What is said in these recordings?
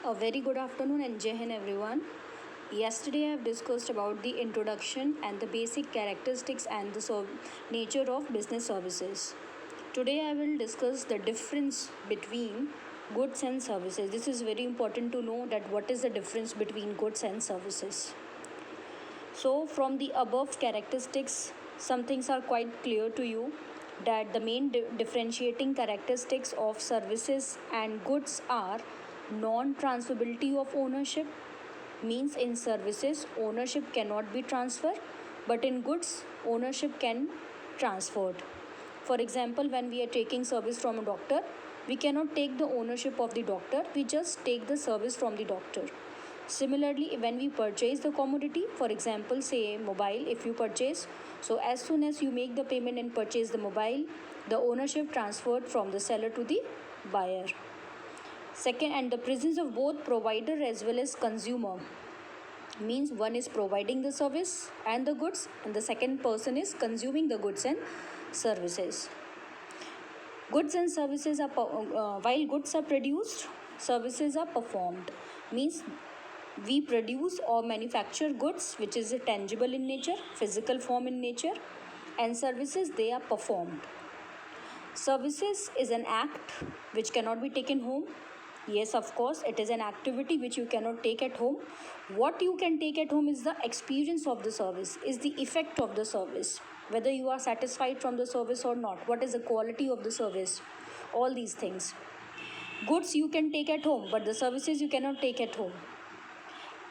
A very good afternoon and Jai Hind everyone. Yesterday I have discussed about the introduction and the basic characteristics and the nature of business services. Today I will discuss the difference between goods and services. This is very important to know that what is the difference between goods and services. So from the above characteristics, some things are quite clear to you that the main differentiating characteristics of services and goods are non-transferability of ownership, means in services ownership cannot be transferred, but in goods ownership can transferred. For example, when we are taking service from a doctor, we cannot take the ownership of the doctor, we just take the service from the doctor. Similarly, when we purchase the commodity, for example, say mobile, if you purchase, so as soon as you make the payment and purchase the mobile, the ownership transferred from the seller to the buyer. Second, and the presence of both provider as well as consumer, means one is providing the service and the goods and the second person is consuming the goods and services. Goods and services are while goods are produced, services are performed, means we produce or manufacture goods which is tangible in nature, physical form in nature, and services they are performed. Services is an act which cannot be taken home. Yes, of course, it is an activity which you cannot take at home. What you can take at home is the experience of the service, is the effect of the service, whether you are satisfied from the service or not, what is the quality of the service, all these things. Goods you can take at home, but the services you cannot take at home.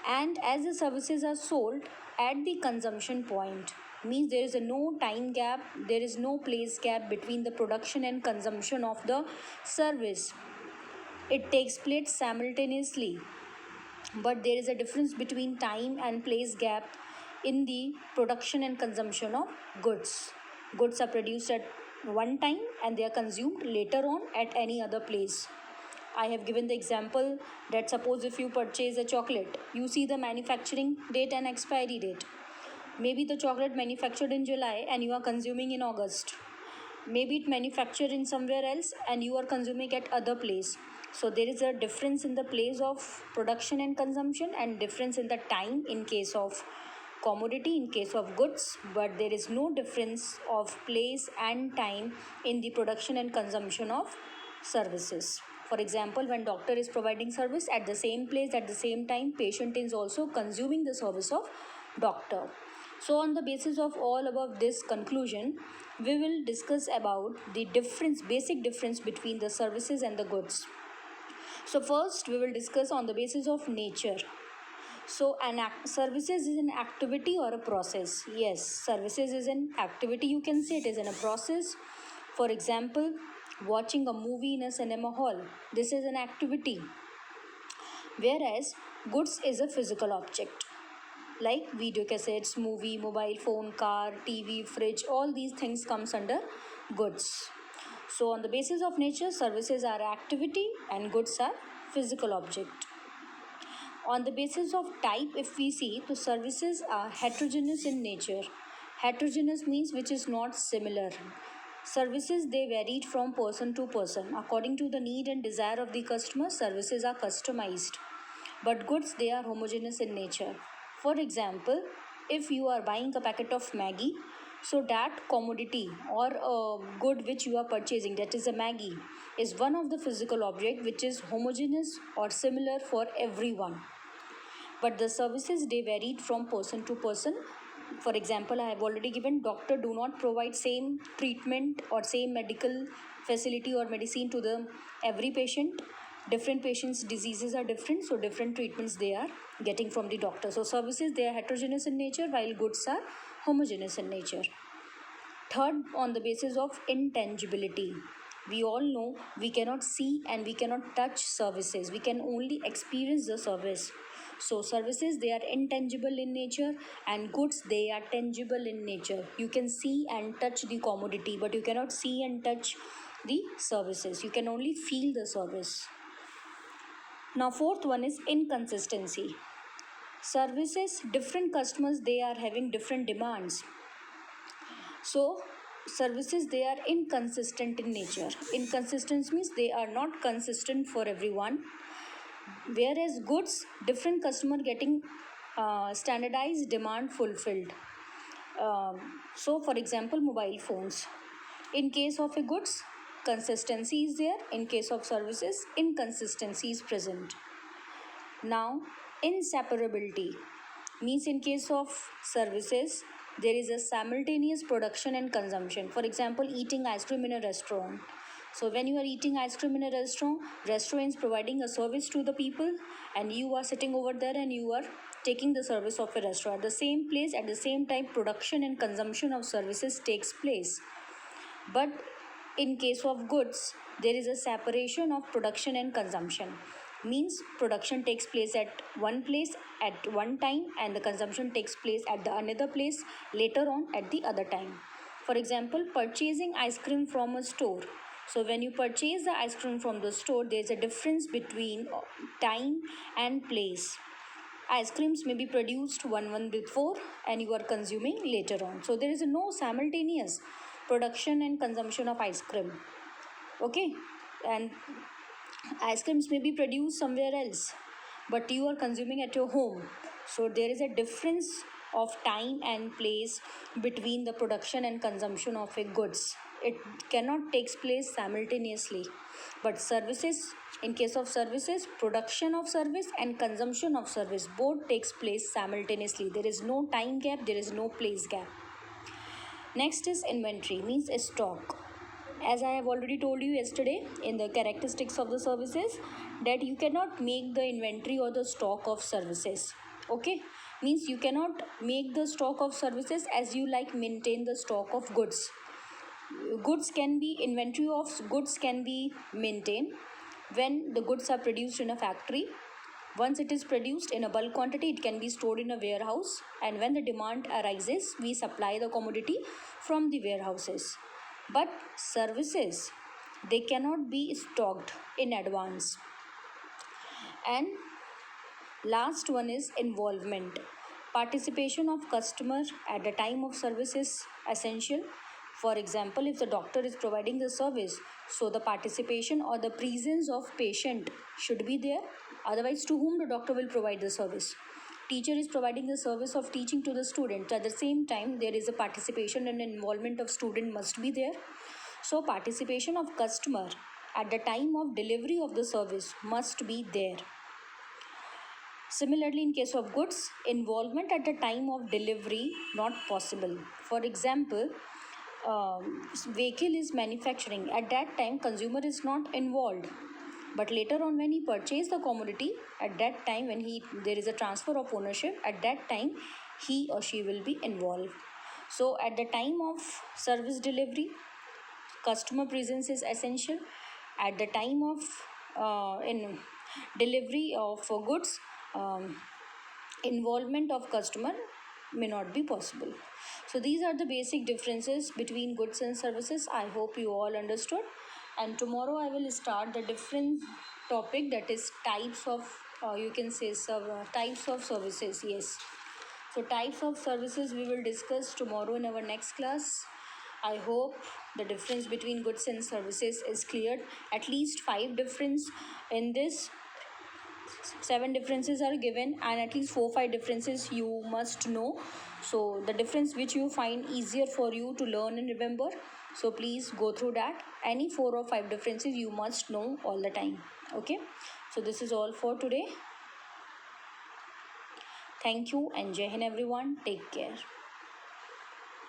And as the services are sold at the consumption point, means there is a no time gap, there is no place gap between the production and consumption of the service. It takes place simultaneously, but there is a difference between time and place gap in the production and consumption of goods. Goods are produced at one time and they are consumed later on at any other place. I have given the example that suppose if you purchase a chocolate, you see the manufacturing date and expiry date. Maybe the chocolate manufactured in July and you are consuming in August. Maybe it manufactured in somewhere else and you are consuming at other place. So there is a difference in the place of production and consumption and difference in the time in case of commodity, in case of goods, but there is no difference of place and time in the production and consumption of services. For example, when doctor is providing service at the same place at the same time, patient is also consuming the service of doctor. So on the basis of all above this conclusion, we will discuss about the difference, basic difference between the services and the goods. So first we will discuss on the basis of nature. So services is an activity or a process? Yes, services is an activity, you can say it is in a process. For example, watching a movie in a cinema hall, this is an activity. Whereas goods is a physical object, like video cassettes, movie, mobile phone, car, TV, fridge, all these things comes under goods. So on the basis of nature, services are activity and goods are physical object. On the basis of type, if we see, the services are heterogeneous in nature. Heterogeneous means which is not similar. Services they varied from person to person. According to the need and desire of the customer, services are customized. But goods they are homogeneous in nature. For example, if you are buying a packet of Maggi, so that commodity or a good which you are purchasing, that is a Maggi, is one of the physical object which is homogeneous or similar for everyone. But the services they varied from person to person. For example, I have already given, doctor do not provide same treatment or same medical facility or medicine to the every patient. Different patients diseases are different, so different treatments they are getting from the doctor. So services they are heterogeneous in nature while goods are homogeneous in nature. Third, on the basis of intangibility, we all know we cannot see and we cannot touch services, we can only experience the service. So services they are intangible in nature and goods they are tangible in nature. You can see and touch the commodity, but you cannot see and touch the services, you can only feel the service. Now fourth one is inconsistency. Services, different customers they are having different demands. So services they are inconsistent in nature. Inconsistent means they are not consistent for everyone. Whereas goods, different customer getting standardized demand fulfilled. So for example, mobile phones. In case of a goods, consistency is there. In case of services, inconsistency is present. Now, inseparability means in case of services, there is a simultaneous production and consumption. For example, eating ice cream in a restaurant. So when you are eating ice cream in a restaurant is providing a service to the people, and you are sitting over there and you are taking the service of a restaurant. At the same place, at the same time, production and consumption of services takes place. But in case of goods, there is a separation of production and consumption. Means production takes place at one place at one time, and the consumption takes place at the another place later on at the other time. For example, purchasing ice cream from a store. So when you purchase the ice cream from the store, there is a difference between time and place. Ice creams may be produced one month before and you are consuming later on. So there is no simultaneous production and consumption of ice cream. Okay, and ice creams may be produced somewhere else, but you are consuming at your home. So there is a difference of time and place between the production and consumption of a goods. It cannot take place simultaneously. But services, in case of services, production of service and consumption of service both takes place simultaneously. There is no time gap, there is no place gap. Next is inventory, means a stock. As I have already told you yesterday in the characteristics of the services, that you cannot make the inventory or the stock of services. Okay, means you cannot make the stock of services as you like maintain the stock of goods. Goods can be, inventory of goods can be maintained when the goods are produced in a factory. Once it is produced in a bulk quantity, it can be stored in a warehouse, and when the demand arises, we supply the commodity from the warehouses. But services, they cannot be stocked in advance. And last one is involvement. Participation of customer at the time of service is essential. For example, if the doctor is providing the service, so the participation or the presence of patient should be there. Otherwise, to whom the doctor will provide the service? Teacher is providing the service of teaching to the student. At the same time, there is a participation and involvement of student must be there. So participation of customer at the time of delivery of the service must be there. Similarly, in case of goods, involvement at the time of delivery not possible. For example, vehicle is manufacturing. At that time, consumer is not involved. But later on, when he purchase the commodity, at that time when there is a transfer of ownership, at that time he or she will be involved. So at the time of service delivery, customer presence is essential. At the time of in delivery of goods, involvement of customer may not be possible. So these are the basic differences between goods and services. I hope you all understood, and tomorrow I will start the different topic, that is types of you can say types of services. Yes, so types of services we will discuss tomorrow in our next class. I hope the difference between goods and services is cleared. At least 5 difference in this, 7 differences are given, and at least 4-5 differences you must know. So the difference which you find easier for you to learn and remember, so please go through that. Any 4 or 5 differences you must know all the time. Okay, so this is all for today. Thank you and Jai Hind everyone. Take care.